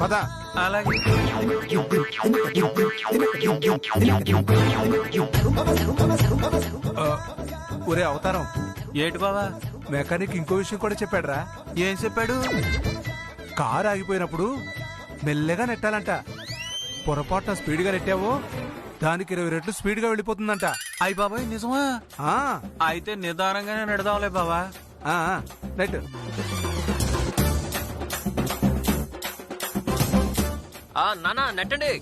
పద. అలాగే. ఒరే అవతారం, ఏటి బావా? మెకానిక్ ఇంకో విషయం కూడా చెప్పాడురా. ఏం చెప్పాడు? కారు ఆగిపోయినప్పుడు మెల్లగా నెట్టాలంట. పొరపాటున స్పీడ్ గా నెట్టావో దానికి 20 రెట్లు స్పీడ్ గా వెళ్ళిపోతుందంట. అయ్య బాబాయ్ నిజమా? అయితే నిదానంగానే నెడదాంలే బావా. నెట్. నానా నెట్టండి.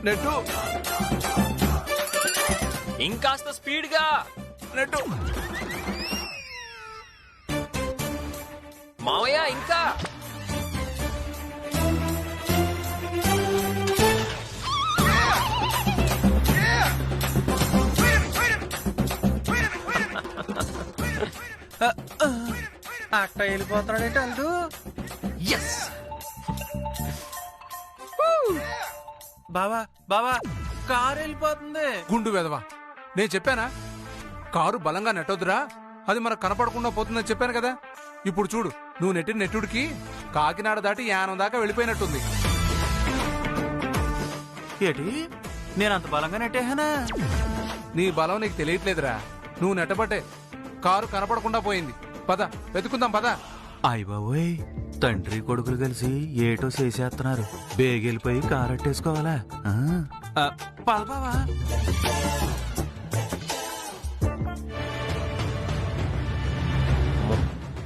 నెట్టు ఇంకాస్త స్పీడ్ గా నెట్టు. మావయ్య ఇంకా. అట్ట వెళ్ళిపోతున్నాడేంటి అల్లు? ఎస్ బావా బావా, కారు వెళ్ళిపోతుంది. గుండు వెదవా, నేను చెప్పానా కారు బలంగా నెట్టొద్దురా, అది మనకు కనపడకుండా పోతుందని చెప్పాను కదా. ఇప్పుడు చూడు, నువ్వు నెట్టిన నెట్టుడికి కాకినాడ దాటి యానం దాకా వెళ్ళిపోయినట్టుంది. ఏటి నేనంత బలంగా నెట్టేహానా? నీ బలం నీకు తెలియట్లేదురా. నువ్వు నెట్టబట్టే కారు కనపడకుండా పోయింది. పద వెతుకుందాం పద. అయ్య బాబోయ్, తండ్రి కొడుకులు కలిసి ఏటో చేసేస్తున్నారు. బేగెళ్ళిపోయి కారట్టేసుకోవాలా? పద బావా.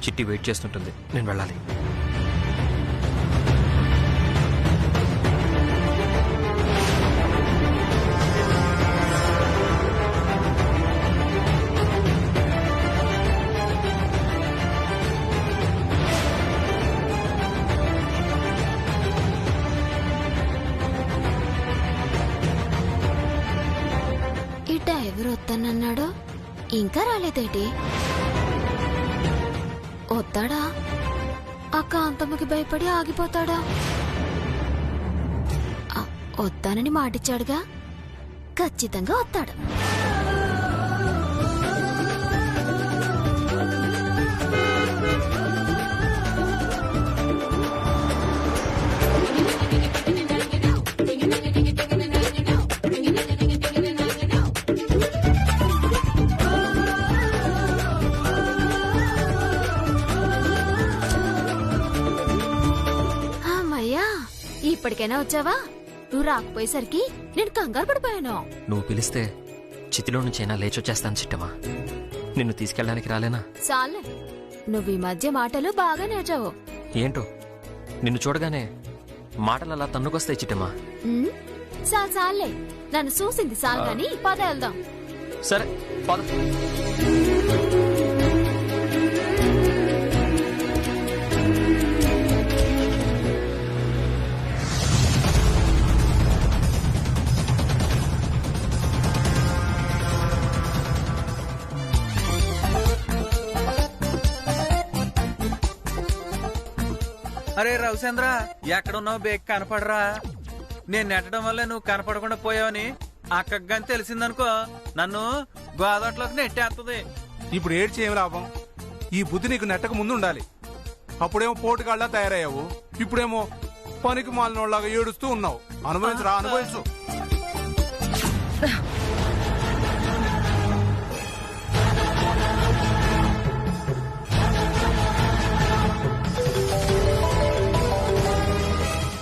చిట్టి వెయిట్ చేస్తుంటుంది, నేను వెళ్ళాలి. ఇట ఎవరు వస్తానన్నాడు, ఇంకా రాలేదేటి? వస్తాడా? ఆ కాంతమ్మకి భయపడి ఆగిపోతాడా? వస్తానని మాటిచ్చాడుగా, ఖచ్చితంగా వస్తాడు. ఇప్పటికైనా వచ్చావా? నువ్వు రాకపోయేసరికి నేను కంగారు పడిపోయాను. నువ్వు పిలిస్తే చితిలో నుంచి అయినా లేచొచ్చేస్తాను చిట్టమ్మా. నిన్ను తీసుకెళ్ళడానికి రాలేనా? చాలే, నువ్వు ఈ మధ్య మాటలు బాగా నేర్చావు. ఏంటో నిన్ను చూడగానే మాటలు అలా తన్నుకొస్తాయి చిట్టమ్మా. చాలే, నన్ను చూసింది చాలు గాని పద వెళ్దాం. సరే పద. అరే రవిచంద్ర, ఎక్కడున్నావు? బేగ్ కనపడరా? నేను నెట్టడం వల్ల నువ్వు కనపడకుండా పోయావని అక్కగాని తెలిసిందనుకో, నన్ను గోదాట్లోకి నెట్టేస్తుంది. ఇప్పుడు ఏడ్చి ఏం లాభం? ఈ బుద్ధి నీకు నెట్టక ముందు ఉండాలి. అప్పుడేమో పోటుగాళ్ళ తయారయ్యావు, ఇప్పుడేమో పనికి మాలినోళ్ళగా ఏడుస్తూ ఉన్నావు. అనుభవించరా, అనుభవించు.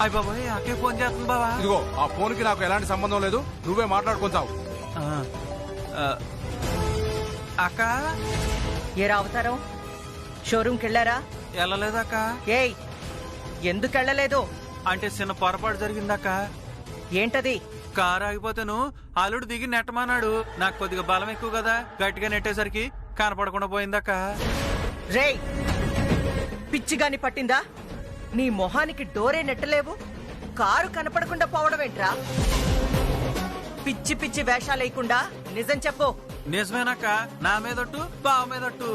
అయ్య బాబాయ్, అక్కే ఫోన్ చేస్తుంది బావా. ఇదిగో, ఆ ఫోన్ కి నాకు ఎలాంటి సంబంధం లేదు, నువ్వే మాట్లాడుకుంటావు. అక్క ఏరా అవతారం, షోరూమ్ కెళ్లారా? వెళ్ళలేదక్క. ఏయ్, ఎందుకు వెళ్ళలేదు? అంటే చిన్న పొరపాటు జరిగిందక్క. ఏంటది? కారు ఆగిపోతేను అల్లుడు దిగి నెట్టమన్నాడు. నాకు కొద్దిగా బలం ఎక్కువ కదా, గట్టిగా నెట్టేసరికి కనపడకుండా పోయిందక్క. రేయ్, పిచ్చిగాని పట్టిందా? నీ మొహానికి డోరే నెట్టలేవు, కారు కనపడకుండా పోవడమేంట్రా? పిచ్చి పిచ్చి వేషాలేయకుండా నిజం చెప్పు. నిజమేనక్క, నా మీదొట్టు, బావ మీదొట్టు.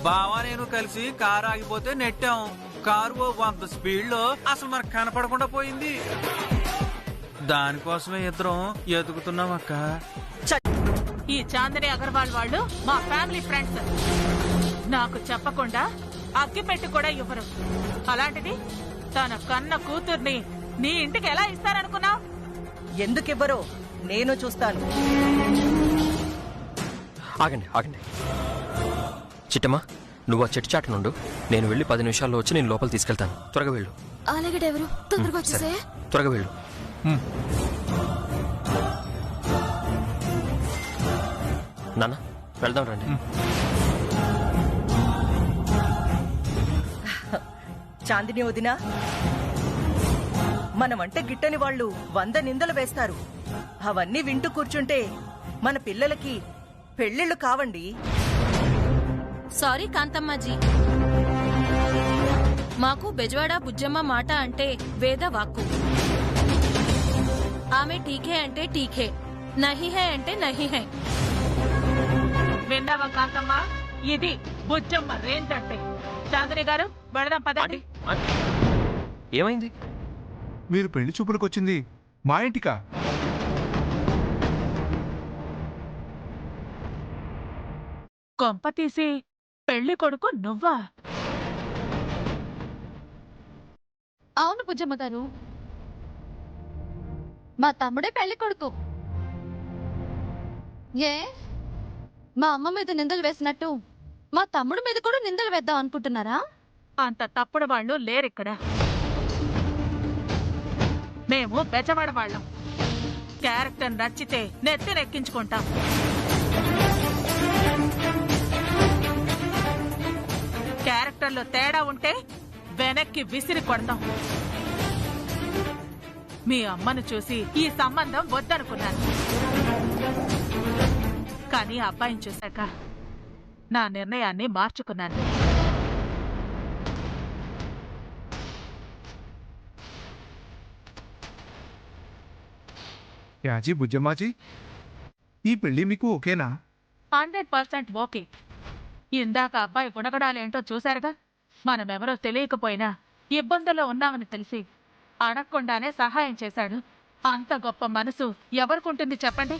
బావ నేను కలిసి కారు ఆగిపోతే నెట్టాం. కారు 100 స్పీడ్ లో అసలు మనకు కనపడకుండా పోయింది. దానికోసమే ఇద్దరం ఎదుగుతున్నాం అక్క. ఈ చాందని అగర్వాల్ వాళ్ళు మా ఫ్యామిలీ ఫ్రెండ్స్. నాకు చెప్పకుండా అగ్గిపెట్టి కూడా ఇవ్వరు. అలాంటిది తన కన్న కూతుర్ని నీ ఇంటికి ఎలా ఇస్తారనుకున్నావు? ఎందుకివ్వరో నేను చూస్తాను. ఆగండి ఆగండి. చిట్టమ్మా, నువ్వు ఆ చెట్టు చాటు నుండు. నేను వెళ్ళి 10 నిమిషాల్లో వచ్చి నేను లోపల తీసుకెళ్తాను. త్వరగా వెళ్ళు. అలాగే ఎవరు తొందరగా వచ్చేసే. త్వరగా వెళ్ళు. నాన్న వెళ్దాం రండి. చాందిని వదినా, మనమంటే గిట్టని వాళ్ళు 100 నిందలు వేస్తారు. అవన్నీ వింటూ కూర్చుంటే మన పిల్లలకి పెళ్లిళ్ళు కావండి. సారీ కాంతమ్మాజీ, మాకు బెజవాడ బుజ్జమ్మ మాట అంటే వేద వాక్కు. ఆమె టీకే అంటే టీకే, నహి హై అంటే నహి హై. విన్నావా కాంతమ్మ? ఇది బుజ్జమ్మ రేంజ్ అంటే. చాందిని గారు వెళదాం పదండి. ఏమైంది? మీరు పెళ్లి చూపులకు వచ్చింది మా ఇంటికా? కొంప తీసి పెళ్లి కొడుకు నువ్వా? అవును బుజ్జమ్మ గారు, మా తమ్ముడే పెళ్లి కొడుకు. ఏ మా అమ్మ మీద నిందలు వేసినట్టు మా తమ్ముడి మీద కూడా నిందలు వేద్దాం అనుకుంటున్నారా? అంత తప్పుడు వాళ్ళు లేరిక్కడ. మేము బెజవాడ వాళ్ళం. క్యారెక్టర్ నచ్చితే నెత్తినెక్కించుకుంటాం. క్యారెక్టర్లో తేడా ఉంటే వెనక్కి విసిరి కొడతాం. మీ అమ్మను చూసి ఈ సంబంధం వద్దనుకున్నాను, కానీ అబ్బాయిని చూశాక నా నిర్ణయాన్ని మార్చుకున్నాను. యాజీ బుజ్జమ్మాజీ, ఈ పెళ్లి మీకు ఓకేనా? 100% ఓకే. ఇందాక అబ్బాయి గుణగణాలేంటో చూశారుగా. మనమెవరో తెలియకపోయినా ఇబ్బందుల్లో ఉన్నామని తెలిసి అడగకుండానే సహాయం చేశాడు. అంత గొప్ప మనసు ఎవరికుంటుంది చెప్పండి?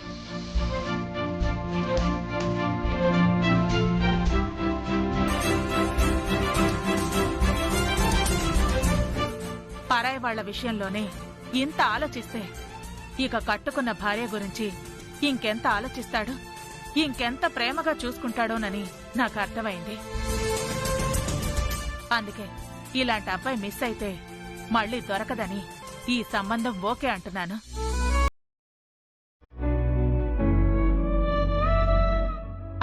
పరాయి వాళ్ల విషయంలోనే ఇంత ఆలోచిస్తే ఇక కట్టుకున్న భార్య గురించి ఇంకెంత ఆలోచిస్తాడు, ఇంకెంత ప్రేమగా చూసుకుంటాడోనని నాకు అర్థమైంది. అందుకే ఇలాంటి అబ్బాయి మిస్ అయితే మళ్ళీ దొరకదని ఈ సంబంధం ఓకే అంటున్నాను.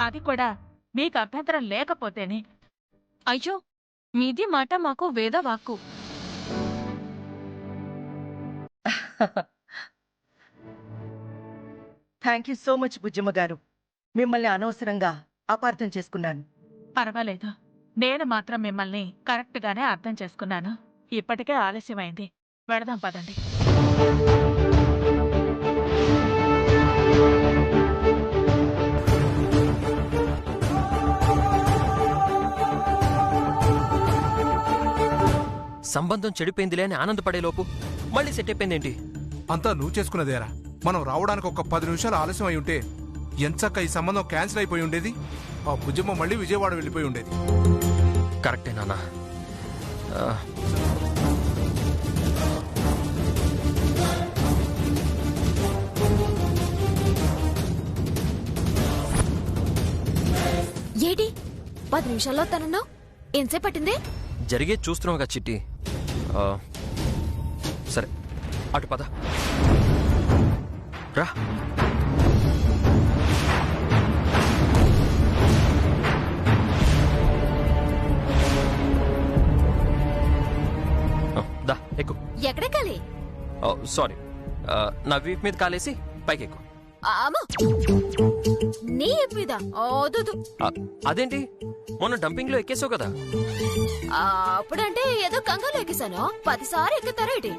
అది కూడా మీకు అభ్యంతరం లేకపోతేనే. అయ్యో, మీది మాట మాకు వేద వాక్కు. Thank you so much Bujjamma గారు. మిమ్మల్ని అనవసరంగా అపార్థం చేసుకున్నాను. పర్వాలేదు, నేను మాత్రం మిమ్మల్ని కరెక్ట్ గానే అర్థం చేసుకున్నాను. ఇప్పటికే ఆలస్యమైంది, వెళదాం పదండి. సంబంధం చెడిపోయిందిలే అని ఆనందపడేలోపు మళ్ళీ సెట్ అయిపోయిందేంటి? అంతా నువ్వు చేసుకున్నదేరా. మనం రావడానికి ఒక 10 నిమిషాలు ఆలస్యం అయి ఉంటే ఎంచక్క ఈ సంబంధం క్యాన్సిల్ అయిపోయి ఉండేది. ఆ బుజ్జమ్మ మళ్ళీ విజయవాడ వెళ్ళిపోయి ఉండేది. కరెక్టే నాన్న. ఏటి 10 నిమిషాల్లో తనన్నావు? ఎంతసేపు పట్టింది? జరిగేది చూస్తున్నావుగా చిట్టి. సరే, అటు పద రా. దా ఎక్కు. ఎక్కడెక్కాలి? సారీ, నా వీప్ మీద కాలేసి పైకి ఎక్కు. అమ్మో, నీ మీద వద్దు. అదేంటి, మొన్న డంపింగ్ లో ఎక్కేసావు కదా. అప్పుడంటే ఏదో కంగారు ఎక్కేసాను. 10 సార్లు ఎక్కుతారా ఏంటి?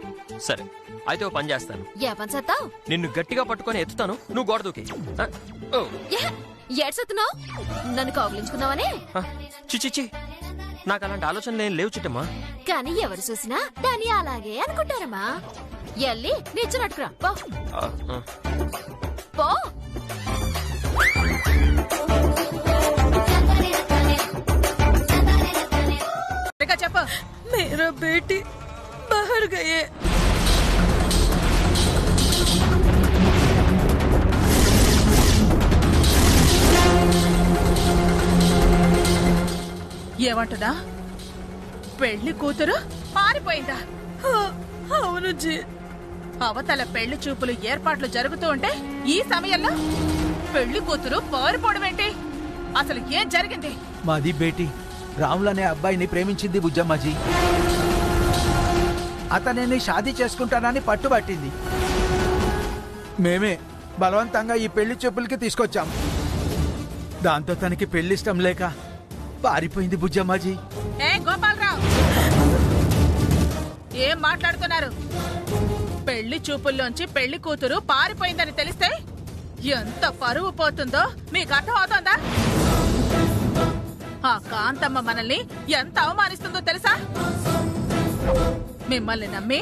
సరే, అయితే ఓ పని చేస్తాను. ఏ పని చేస్తావు? నిన్ను గట్టిగా పట్టుకొని ఎత్తుతాను, నువ్వు గోడ దూకి. ఏడ్సెత్తున్నావు? నన్ను కౌగిలించుకున్నావనే? చిచిచి, నాకు అలాంటి ఆలోచనలు ఏం లేవు చిట్టమ్మా. కానీ ఎవరు చూసినా దాన్ని అలాగే అనుకుంటారమ్మా. ఎల్లి నిచ్చినట్టుకురా పో. పో. मेरा बेटी बाहर गए। ఏమంటదా? పెళ్లి కూతురు పారిపోయిందా? అవును జీ. అవతల పెళ్లి చూపులు ఏర్పాట్లు జరుగుతూ ఉంటే ఈ సమయంలో పెళ్లి కూతురు పారిపోవడమేంటి? అసలు ఏం జరిగింది? మాది బేటీ రాములు అనే అబ్బాయిని ప్రేమించింది బుజ్జమ్మాజీ. అతనిని షాదీ చేసుకుంటానని పట్టుబట్టింది. మేమే బలవంతంగా ఈ పెళ్లి చూపులకి తీసుకొచ్చాం. దాంతో తనకి పెళ్లిష్టం లేక పారిపోయింది బుజ్జమ్మాజీ. ఏ గోపాలరావు, ఏం మాట్లాడుతున్నారు? పెళ్లి చూపుల్లోంచి పెళ్లి కూతురు పారిపోయిందని తెలిస్తే ఎంత పరువు పోతుందో మీకు అర్థం అవుతోందా? ఆ కాంతమ్మ మనల్ని ఎంత అవమానిస్తుందో తెలుసా? మిమ్మల్ని నమ్మి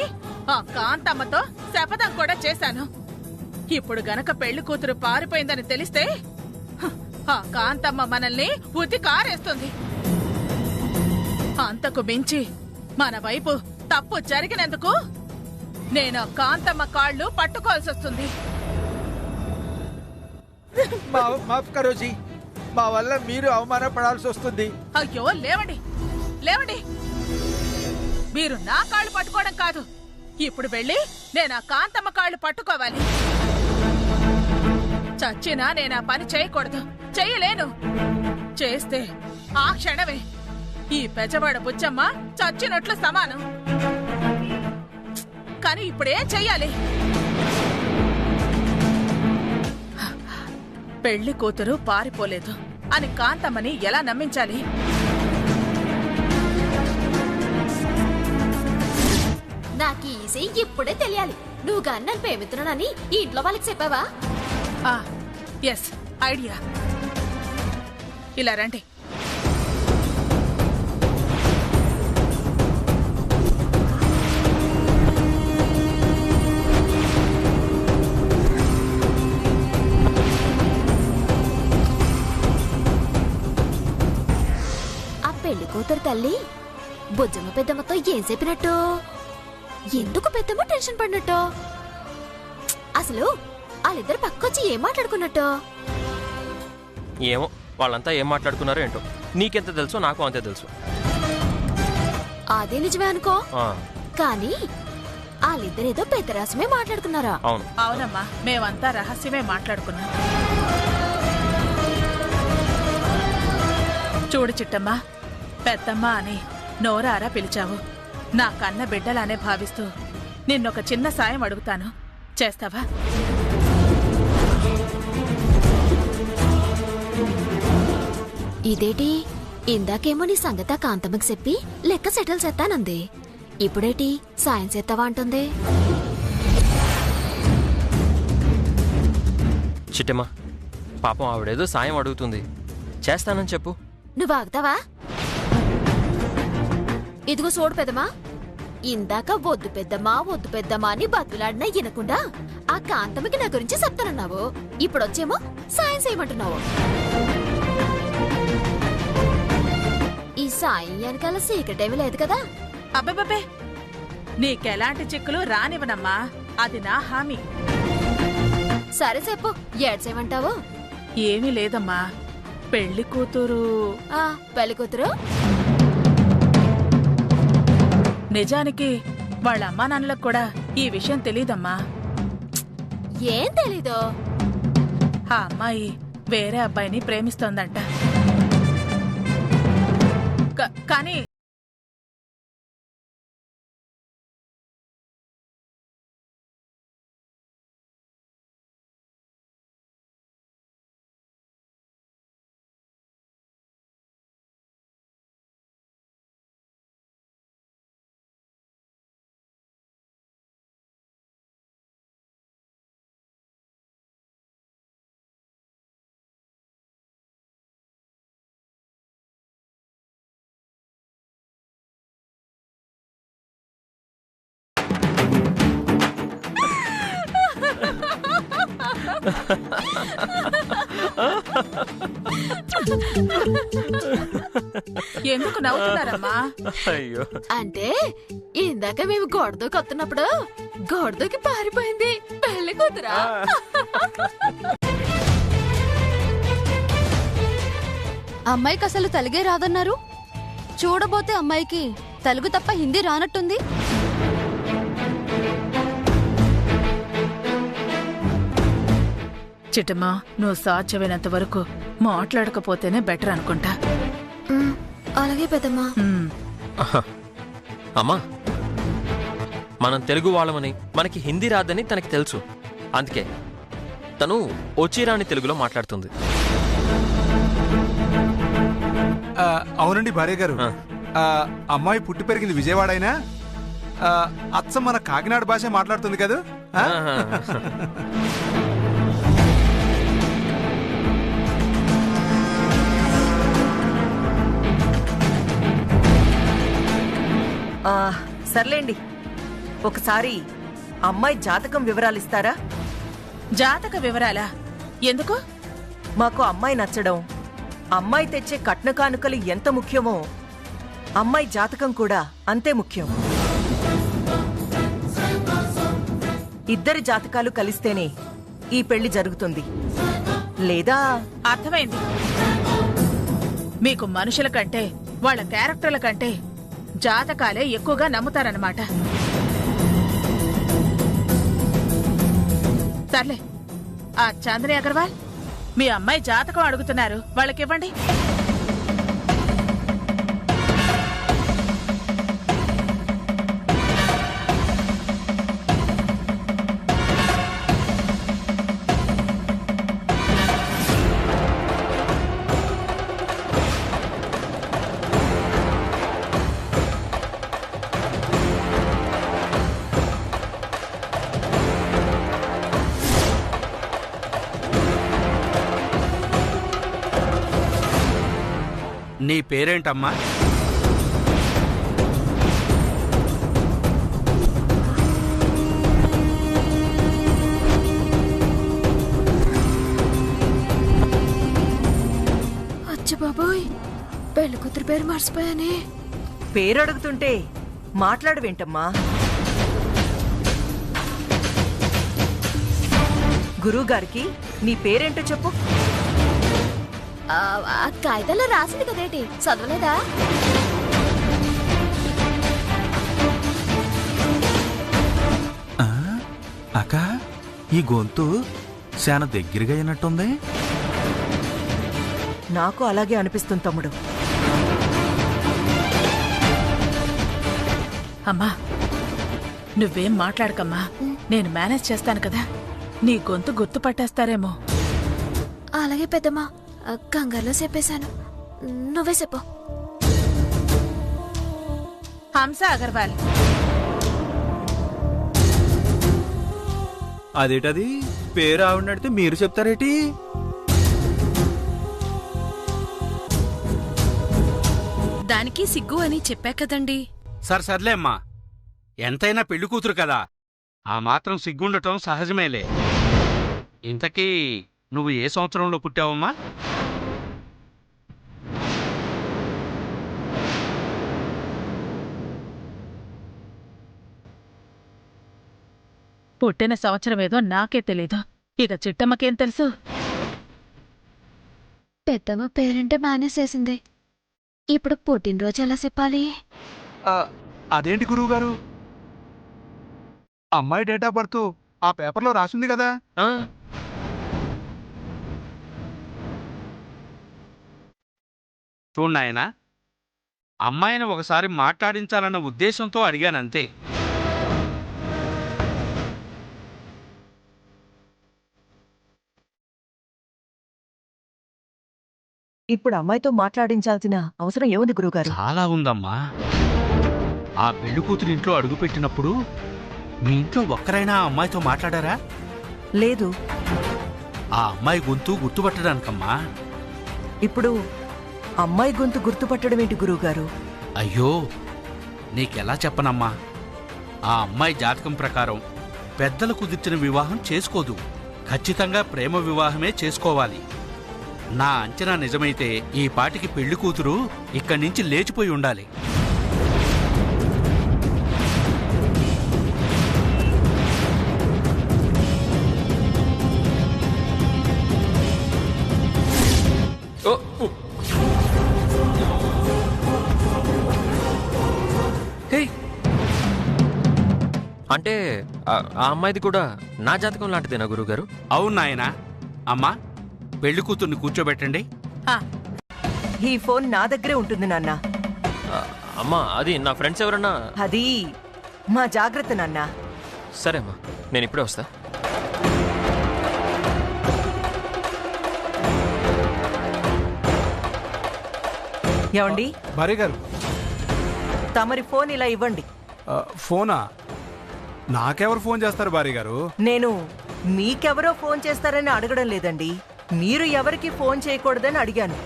ఆ కాంతమ్మతో శపథం కూడా చేశాను. ఇప్పుడు గనక పెళ్లి కూతురు పారిపోయిందని తెలిస్తే ఆ కాంతమ్మ మనల్ని ఉతి కారేస్తుంది. అంతకు మించి మన వైపు తప్పు జరిగినందుకు నేను ఆ కాంతమ్మ కాళ్ళు పట్టుకోవాల్సి వస్తుంది. మాఫ్ కరో జీ, మా వల్ల మీరు అవమానపడాల్సి వస్తుంది. అయ్యో లేవండి, లేవండి. మీరు నా కాళ్ళు పట్టుకోవడం కాదు, ఇప్పుడు వెళ్ళి నేను ఆ కాంతమ్మ కాళ్ళు పట్టుకోవాలి. చచ్చినా నేను ఆ పని చేయకూడదు, చెయ్యలేను. చేస్తే ఆ క్షణమే ఈ పెజవాడ బుచ్చమ్మ చచ్చినట్లు సమానం. కానీ ఇప్పుడేం చెయ్యాలి? పెళ్లి కూతురు పారిపోలేదు అని కాంతమ్మని ఎలా నమ్మించాలి? నాకు ఈసీ ఇప్పుడే తెలియాలి. నువ్వు గాని నన్ను ప్రేమిస్తున్నానని ఈ ఇంట్లో వాళ్ళకి చెప్పావా? Yes, idea. ఇలా రండి. ఆ పెళ్లి కూతురు తల్లి బుజ్జమ్మ పెద్దమ్మతో ఏం చెప్పినట్టు? ఎందుకు పెద్దమ్మ టెన్షన్ పడినట్టు? అసలు వాళ్ళిద్దరు పక్కొచ్చి ఏం మాట్లాడుకున్నట్టు? ఏమో వాళ్ళంతా ఏం మాట్లాడుకున్నారో ఏంటో. నీకెంత తెలుసో నాకు అంతే తెలుసు. అదే నిజమే అనుకో. కానీ వాళ్ళిద్దరేదో పెద్ద రహస్యమే మాట్లాడుకున్నారా? అవును. అవునమ్మా, మేమంతా రహస్యమే మాట్లాడుకున్నాం. చూడు చిట్టమ్మా, పెద్దమ్మ అని నోరారా పిలిచావు. నా కన్న బిడ్డలానే భావిస్తూ నిన్నొక చిన్న సాయం అడుగుతాను, చేస్తావా? ఇదేటి ఇందాకేమో నీ సంగత కాంతమ్మకి చెప్పి లెక్క సెటిల్ చేస్తానంది. ఇప్పుడేటి సాయం చేస్తావా అంటుంది? చిట్టమ్మా, పాపం ఆవిడేదో సాయం అడుగుతుంది, చేస్తానని చెప్పు. నువ్వు ఆగుతావా? ఇదిగో చూడు పెద్దమా, ఇందాక వద్దు పెద్దమ్మా అని బతులాడినా వినకుండా ఆ కాంతమ్మకి నా గురించి చెప్తానన్నావు. ఇప్పుడొచ్చేమో సాయం చేయమంటున్నావు. ఈ సాయం వెనకాల సీక్రెట్ ఏమీ లేదు కదా? అబ్బే, నీకెలాంటి చిక్కులు రానివ్వనమ్మా, అది నా హామీ. సరే చెప్పు, ఏడ్చేయమంటావు? ఏమీ లేదమ్మా, పెళ్లి కూతురు నిజానికి వాళ్ళ అమ్మా నాన్నలకు కూడా ఈ విషయం తెలీదమ్మా. ఏం తెలీదు? ఆ అమ్మాయి వేరే అబ్బాయిని ప్రేమిస్తోందంట. కానీ ఎందుకు నవ్వుతున్నారమ్మా? అయ్యో, అంటే ఇందాక మేము గోడదోకి వస్తున్నప్పుడు గోడదోకి పారిపోయింది పెళ్లి కూతురా. అమ్మాయికి అసలు తెలుగే రాదన్నారు. చూడబోతే అమ్మాయికి తెలుగు తప్ప హిందీ రానట్టుంది. చిట్టమ్మా, నువ్వు సాధ్యమైనంత వరకు మాట్లాడకపోతేనే బెటర్ అనుకుంటా. అలాగే పెద్దమ్మా. అమ్మా, మనం తెలుగు వాళ్ళమని మనకి హిందీ రాదని తనకి తెలుసు. అందుకే తను ఓచిరాని తెలుగులో మాట్లాడుతుంది. అవునండి భార్య గారు, అమ్మాయి పుట్టి పెరిగింది విజయవాడ అయినా అచ్చం మన కాకినాడ భాష మాట్లాడుతుంది కదా. సర్లేండి, ఒకసారి అమ్మాయి జాతకం వివరాలు ఇస్తారా? జాతక వివరాలా? ఎందుకు? మాకు అమ్మాయి నచ్చడం, అమ్మాయి తెచ్చే కట్న కానుకలు ఎంత ముఖ్యమో అమ్మాయి జాతకం కూడా అంతే ముఖ్యం. ఇద్దరి జాతకాలు కలిస్తేనే ఈ పెళ్లి జరుగుతుంది. లేదా అర్థమైంది. మీకు మనుషుల కంటే వాళ్ళ క్యారెక్టర్ల కంటే జాతకాలే ఎక్కువగా నమ్ముతారన్నమాట. సర్లే, ఆ చాంద్ని అగర్వాల్ మీ అమ్మాయి జాతకం అడుగుతున్నారు, వాళ్ళకివ్వండి. నీ పేరేంటమ్మా? అచ్చ బాబోయ్, పెళ్లి కూతురు పేరు మర్చిపోయానే. పేరు అడుగుతుంటే మాట్లాడవేంటమ్మా? గురువుగారికి నీ పేరేంటో చెప్పు. ఆ కాగితాల్లో రాసింది కదేటి, చదవలేదా? అక్క, ఈ గొంతు చాలా దగ్గరగా అయినట్టుంది. నాకు అలాగే అనిపిస్తుంది తమ్ముడు. అమ్మా, నువ్వేం మాట్లాడకమ్మా, నేను మేనేజ్ చేస్తాను కదా. నీ గొంతు గుర్తుపట్టేస్తారేమో. అలాగే పెద్దమ్మా, కంగారులో చెప్పేశాను, నువ్వే చెప్పు. హంస అగర్వాల్. అదేటది, పేరు ఆవిడడితే మీరు చెప్తారేటి? దానికి సిగ్గు అని చెప్పా కదండి. సర్లే అమ్మా, ఎంతైనా పెళ్లి కూతురు కదా, ఆ మాత్రం సిగ్గుండటం సహజమేలే. ఇంతకీ నువ్వు ఏ సంవత్సరంలో పుట్టావమ్మా? పుట్టిన సంవత్సరం ఏదో నాకే తెలీదు, ఇక చిట్టమ్మకేం తెలుసు? పెద్దమ్మ పేరంటే మానేసేసింది, ఇప్పుడు పుట్టినరోజు ఎలా చెప్పాలి? అదేంటి గురువు గారు, అమ్మాయి డేట్ ఆఫ్ బర్త్ ఆ పేపర్లో రాసింది కదా. చూడాయనా, అమ్మాయిని ఒకసారి మాట్లాడించాలన్న ఉద్దేశంతో అడిగానంతే. ఇప్పుడు అమ్మాయితో మాట్లాడించాల్సిన అవసరం ఏముంది గురువుగారు? చాలా ఉందమ్మా. ఆ పెళ్లి కూతురు ఇంట్లో అడుగుపెట్టినప్పుడు మీ ఇంట్లో ఒక్కరైనా ఆ అమ్మాయితో మాట్లాడారా? లేదు. ఆ అమ్మాయి గొంతు గుర్తుపట్టడానికమ్మా. ఇప్పుడు అమ్మాయి గొంతు గుర్తుపట్టడం ఏంటి గురువుగారు? అయ్యో, నీకెలా చెప్పనమ్మా. ఆ అమ్మాయి జాతకం ప్రకారం పెద్దలు కుదిర్చిన వివాహం చేసుకోదు. ఖచ్చితంగా ప్రేమ వివాహమే చేసుకోవాలి. నా అంచనా నిజమైతే ఈ పాటికి పెళ్లి కూతురు ఇక్కడి నుంచి లేచిపోయి ఉండాలి. అంటే ఆ అమ్మాయిది కూడా నా జాతకం లాంటిదేనా గురుగారు? అవును నాయనా. అమ్మా, పెళ్లి కూతుర్ని కూర్చోబెట్టండి. ఈ ఫోన్ నా దగ్గరే ఉంటుంది నాన్న. అమ్మా, అది నా ఫ్రెండ్స్ ఎవరన్నా. అది మా జాగ్రత్త నాన్న. సరే అమ్మా, నేను ఇప్పుడే వస్తా. ఏమండి భార్య గారు, తమరి ఫోన్ ఇలా ఇవ్వండి. ఫోనా? నాకెవరు ఫోన్ చేస్తారు భార్య గారు? నేను మీకెవరో ఫోన్ చేస్తారని అడగడం లేదండి, మీరు ఎవరికి ఫోన్ చేయకూడదని అడిగాను.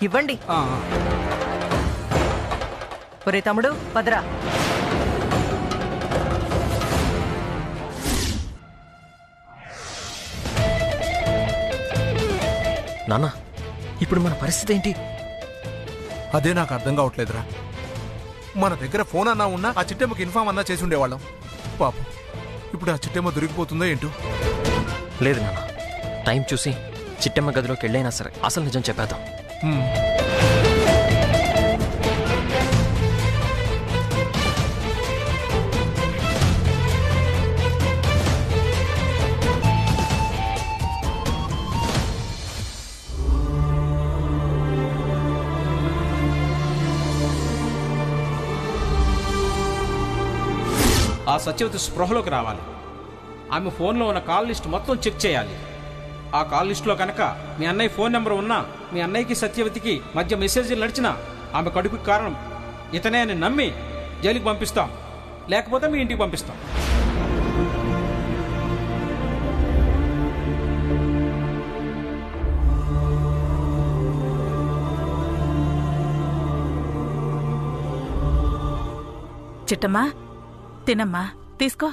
ఇవ్వండి. ఒరే తమ్ముడు, పదరా. నాన్న, ఇప్పుడు మన పరిస్థితి ఏంటి? అదే నాకు అర్థం కావట్లేదురా. మన దగ్గర ఫోన్ అన్నా ఉన్నా ఆ చిట్టెమ్మకి ఇన్ఫార్మ్ అన్నా చేసి ఉండేవాళ్ళం. పాపం, ఇప్పుడు ఆ చిట్టెమ్మ దొరికిపోతుందో ఏంటో. లేదు నాన్న, టైం చూసి చిట్టెమ్మ గదిలోకి వెళ్ళైనా సరే అసలు నిజం చెప్పేద్దాం. ఆ సత్యవతి స్పృహలోకి రావాలి. ఆమె ఫోన్లో ఉన్న కాల్ లిస్ట్ మొత్తం చెక్ చేయాలి. ఆ కాల్ లిస్టులో కనుక మీ అన్నయ్య ఫోన్ నెంబర్ ఉన్నా, మీ అన్నయ్యకి సత్యవతికి మధ్య మెసేజ్లు నడిచినా ఆమె కడుపుకి కారణం ఇతనే అని నమ్మి జైలుకి పంపిస్తాం, లేకపోతే మీ ఇంటికి పంపిస్తాం. చిట్టమ్మా, తినమ్మా, తీసుకో.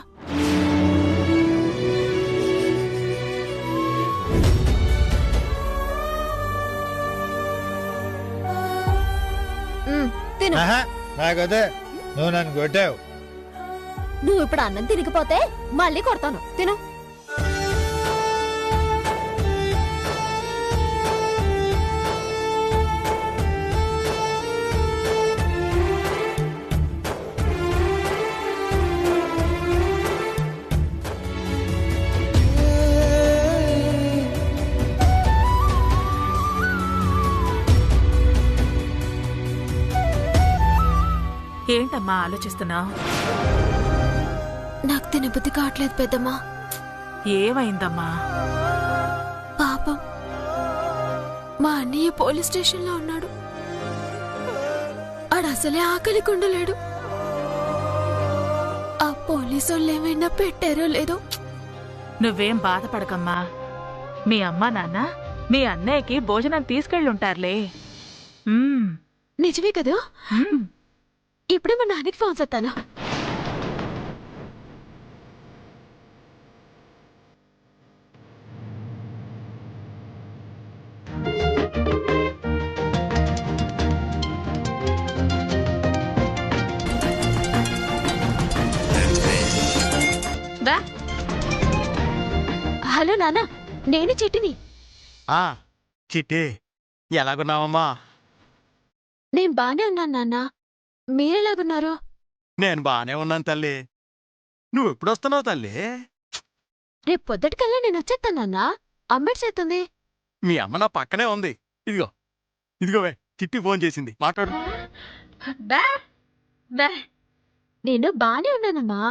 తిను. నాకదే, నువ్వు నన్ను కొట్టావు. నువ్వు ఇప్పుడు అన్నం తిరిగిపోతే మళ్ళీ కొడతాను. తిను. ఏంటమ్మా ఆలోచిస్తున్నావు? నాకు తినబుద్ధి కావట్లేదు పెద్దమ్మా. ఏమైందమ్మా? పాపం, మా అన్నయ్య పోలీస్ స్టేషన్లో ఉన్నాడు. ఆడసలే ఆకలి కొండలేడు. ఆ పోలీసు వాళ్ళు ఏమైనా పెట్టారో లేదో. నువ్వేం బాధపడకమ్మా. మీ అమ్మా నాన్న మీ అన్నయ్యకి భోజనం తీసుకెళ్ళుంటారులే. నిజమే కదా? ఇప్పుడే మా నాన్నకి ఫోన్ చేస్తాను. హలో నాన్న, నేను చిట్టిని. చిట్టి, ఎలాగున్నావమ్మా? నేను బానే ఉన్నాను నాన్న, మీరెలాగున్నారు? నేను బానే ఉన్నాను తల్లి. నువ్వెప్పుడొస్తున్నావు తల్లి? రేపు పొద్దుటికల్లా నేను వచ్చేస్తాను నాన్న. అమ్మడి చేస్తుంది. మీ అమ్మ నా పక్కనే ఉంది. ఇదిగోవే, చిట్టి ఫోన్ చేసింది, మాట్లాడు. నేను బానే ఉన్నానమ్మా.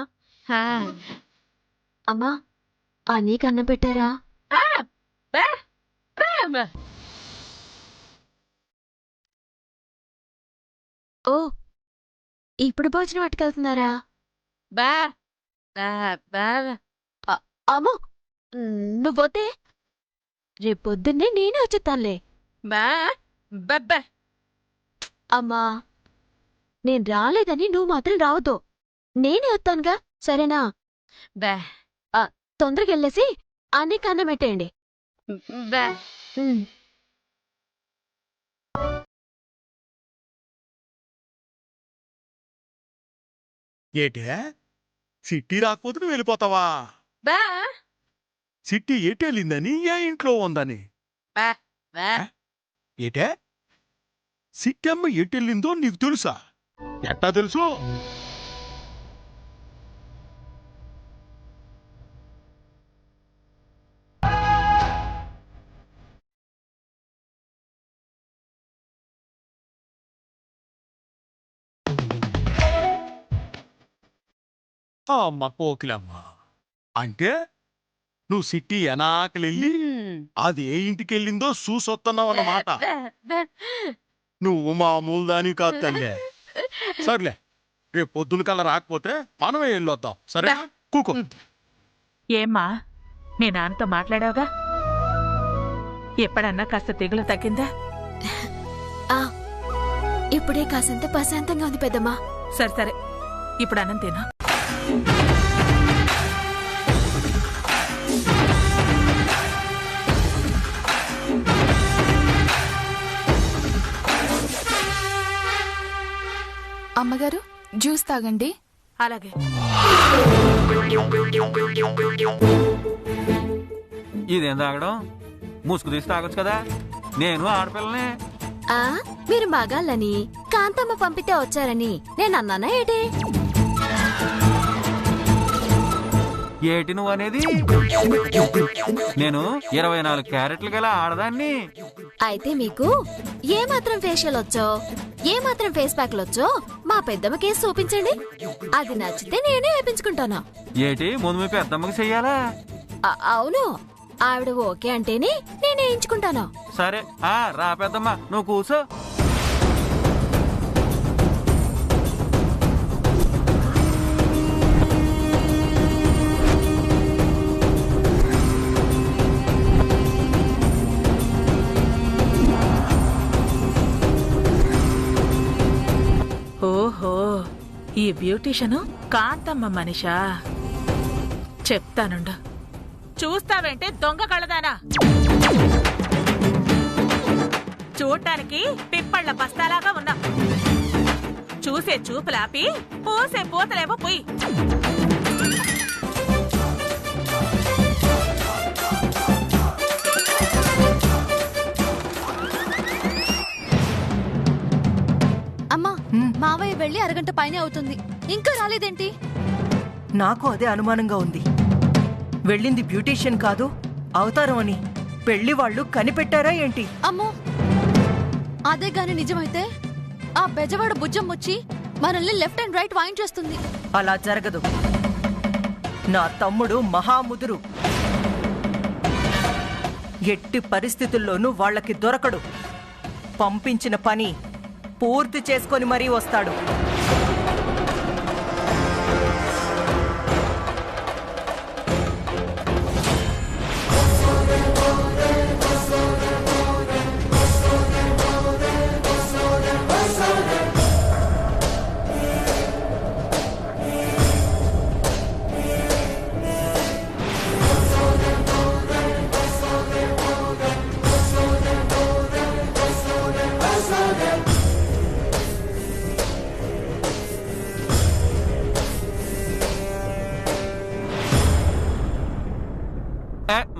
అమ్మా, నీకు అన్నం పెట్టారా? ఓ, ఇప్పుడు భోజనం పట్టుకెళ్తున్నారా? అమ్మో, నువ్వొద్దే. రేపొద్దున్నే నేనే వచ్చేస్తానులే. అమ్మా, నేను రాలేదని నువ్వు మాత్రం రావద్దు. నేనే వస్తానుగా, సరేనా? తొందరగా వెళ్ళేసి అన్ని కన్నం పెట్టేయండి. ఏటే సిట్టి రాకపోతే నువ్వు వెళ్ళిపోతావా? సిట్టి ఎటెళ్ళిందని ఏ ఇంట్లో ఉందని? ఏటే సిట్టమ్మ ఎటెళ్ళిందో నీకు తెలుసా? ఎట్టా తెలుసు? అమ్మ కోకిలమ్మ, అంటే నువ్వు సిట్టి ఎనాకలెళ్ళి అది ఏ ఇంటికెళ్ళిందో చూసొస్తున్నావు అన్నమాట. నువ్వు మామూలు దాని కాదు తల్లే. సర్లే, రేపు పొద్దున కల్లా రాకపోతే మనమే వెళ్ళొద్దాం. సరే కూకో. ఏమ్మా, మీ నాన్నతో మాట్లాడావుగా? ఎప్పుడన్నా కాస్త తెగులు తగ్గిందా? ఇప్పుడే కాసంత ప్రశాంతంగా ఉంది పెద్దమ్మా. సరే సరే, ఇప్పుడు అన్నం తిను. అమ్మగారు, జ్యూస్ తాగండి. అలాగే. ఇదేం తాగడం? ముసుగు తీసి తాగొచ్చు కదా. నేను ఆడపిల్లనే. మీరు మగాళ్ళని కాంతమ్మ పంపితే వచ్చారని నేను అన్నానా ఏటి? ఏటి నువ్వు అనేది? నేను 24 క్యారెట్లు గల ఆడదాన్ని. అయితే మీకు ఏ మాత్రం ఫేషియల్ వచ్చో, ఏ మాత్రం ఫేస్ ప్యాక్లు వచ్చో మా పెద్దమ్మ కేసు చూపించండి. అది నచ్చితే నేనే వేయించుకుంటాను. ఏటి ముందు మీ పెద్దమ్మకి చెయ్యాలా? అవును, ఆవిడ ఓకే అంటేనే నేనే వేయించుకుంటాను. సరే రా పెద్దమ్మ, నువ్వు కూర్చో. ఓహో, ఈ బ్యూటీషియను కాంతమ్మ మనిషా? చెప్తానుండు. చూస్తావేంటే దొంగ కళ్ళదానా? చూడ్డానికి పిప్పళ్ళ బస్తాలాగా ఉన్నా. చూసే చూపులాపి పూసే పూతలేమో పోయి. అమ్మా, మావయ్య వెళ్ళి అరగంట పైనే అవుతుంది, ఇంకా రాలేదేంటి? నాకు అదే అనుమానంగా ఉంది. వెళ్ళింది బ్యూటీషియన్ కాదు, అవతారం అని పెళ్లి వాళ్ళు కనిపెట్టారా ఏంటి? అమ్మో, అదే గాని నిజమైతే ఆ బెజవాడ బుజ్జం వచ్చి మనల్ని లెఫ్ట్ అండ్ రైట్ వాయించేస్తుంది. అలా జరగదు. నా తమ్ముడు మహాముదురు. ఎట్టి పరిస్థితుల్లోనూ వాళ్ళకి దొరకడు. పంపించిన పని పూర్తి చేసుకొని మరీ వస్తాడు.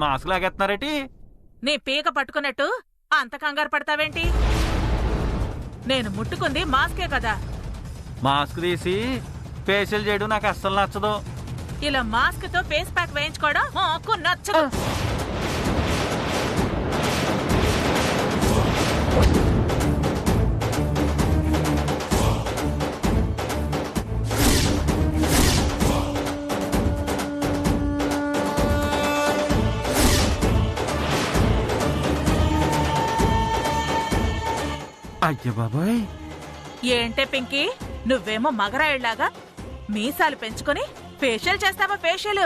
మాస్క్ లాగేస్తున్నారేటి? నీ పీక పట్టుకున్నట్టు అంత కంగారు పడతావేంటి? నేను ముట్టుకుంది మాస్కే కదా. మాస్క్ తీసి ఫేషియల్ చేయడం నాకు అస్సలు నచ్చదు. ఇలా మాస్క్ తో ఫేస్ ప్యాక్ వేయించుకోవడం నాకు నచ్చదు. అయ్య బాబాయ్, ఏంటే పింకీ, నువ్వేమో మగరాయిళ్లాగా మీసాలు పెంచుకొని ఫేషియల్ చేస్తావా? ఫేషియల్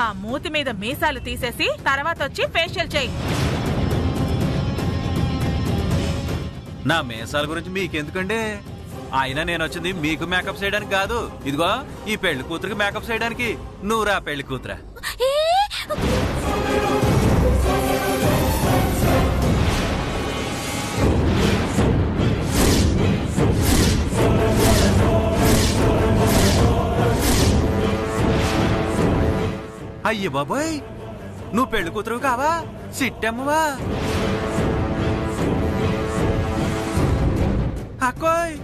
ఆ మూతి మీద మీసాలు తీసేసి తర్వాత వచ్చి ఫేషియల్ చెయ్యి. నా మీసాల గురించి మీకెందుకండి? అయినా నేను వచ్చింది మీకు మేకప్ చేయడానికి కాదు. ఇదిగో ఈ పెళ్లి కూతురికి మేకప్ చేయడానికి. నువ్వురా పెళ్లి కూతురా. అయ్య బాబోయ్, నువ్వు పెళ్లి కూతురు కావా? సిట్టమ్మవా? అక్కోయ్,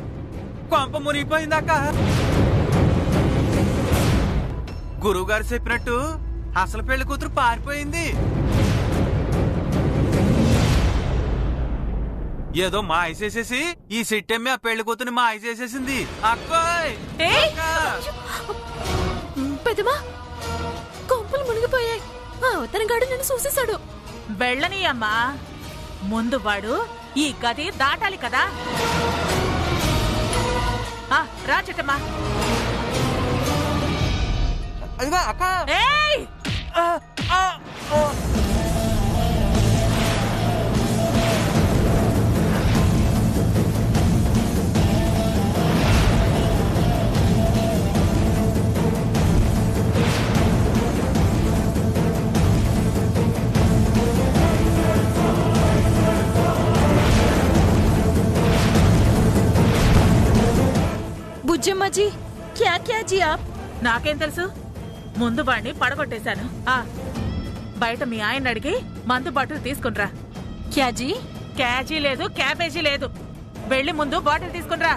కొంప మునిగిపోయిందాక. గురువు గారు చెప్పినట్టు అసలు పెళ్లి కూతురు పారిపోయింది. ఏదో మాయ చేసేసి ఈ సిట్టమ్మి ఆ పెళ్లి కూతురుని మాయ చేసేసింది. అక్కోయ్ పెద్దమా, కొంపలు మునిగిపోయాయి. అవతనగాడు నన్ను చూసేశాడు. వెళ్ళని అమ్మా, ముందు వాడు ఈ గది దాటాలి కదా. రా చిట్టమ్మా. ఏయ్! బుజ్జమ్మజీ, క్యా క్యా జీ ఆప్? నాకేం తెలుసు, ముందు వాడిని పడగొట్టేశాను. బయట మీ ఆయన అడిగి మందు బాటిల్ తీసుకునిరా. క్యాజీ? క్యాజీ లేదు, క్యాబేజీ లేదు. వెళ్ళి ముందు బాటిల్ తీసుకునిరా.